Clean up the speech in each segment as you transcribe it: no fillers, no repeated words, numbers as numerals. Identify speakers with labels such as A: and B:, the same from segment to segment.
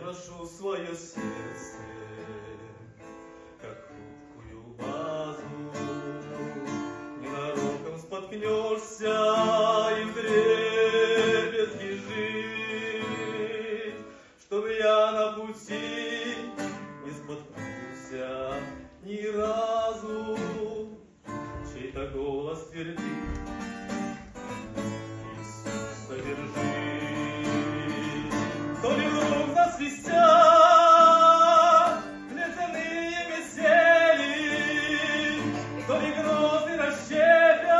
A: ношу свое сердце, как хрупкую вазу. Ненароком споткнешься и вдребезги жить, чтобы я на пути не споткнулся ни разу. Чей-то голос твердит: Иисуса держи. То ли вдруг засвистят ледяные метели, то ли грозы расщепят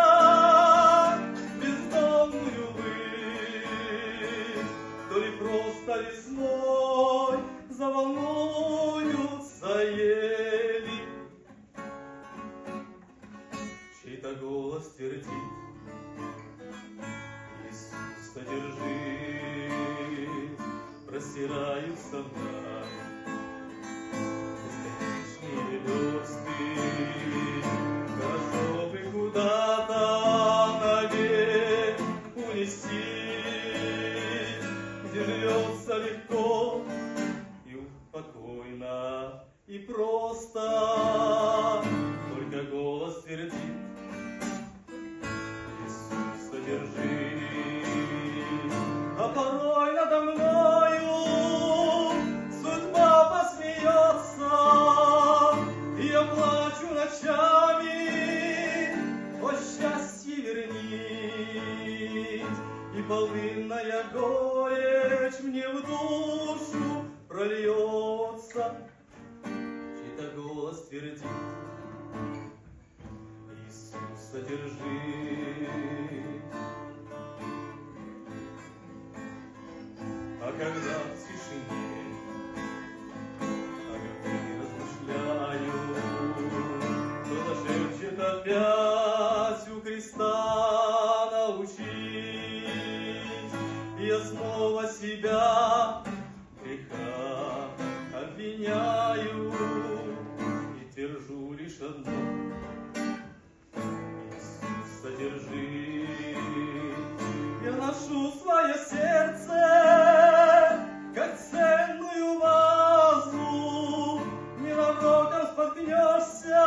A: бездонную высь, то ли просто весной заволнуются ели. Чей-то голос твердит: Иисус, содержи. Простираются вдаль бесконечные версты. Хорошо бы куда-то навек унести, где живется легко и спокойно, и просто. Только голос твердит: Иисус, содержи. А порой надо мною судьба посмеется, и я плачу ночами: о счастье вернись, и полынная горечь мне в душу прольется. Чей-то голос твердит: Иисус, содержи. А когда в тишине о любви размышляю, кто-то шепчет опять у креста научись, и я снова себя в грехах обвиняю и твержу лишь одно: Иисус, содержи. Я ношу свое сердце, как ценную вазу. Ненароком споткнешься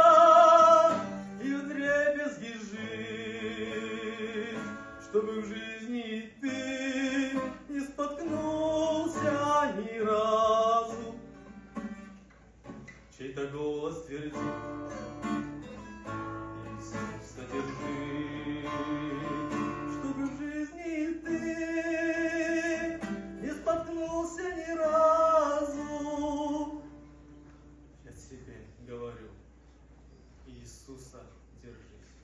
A: и вдребезги жить, чтобы в жизни ты не споткнулся ни разу. Чей-то голос твердит: Иисус, содержи. Чтобы в жизни ты не споткнулся ни разу. Я тебе говорю: Иисуса держись.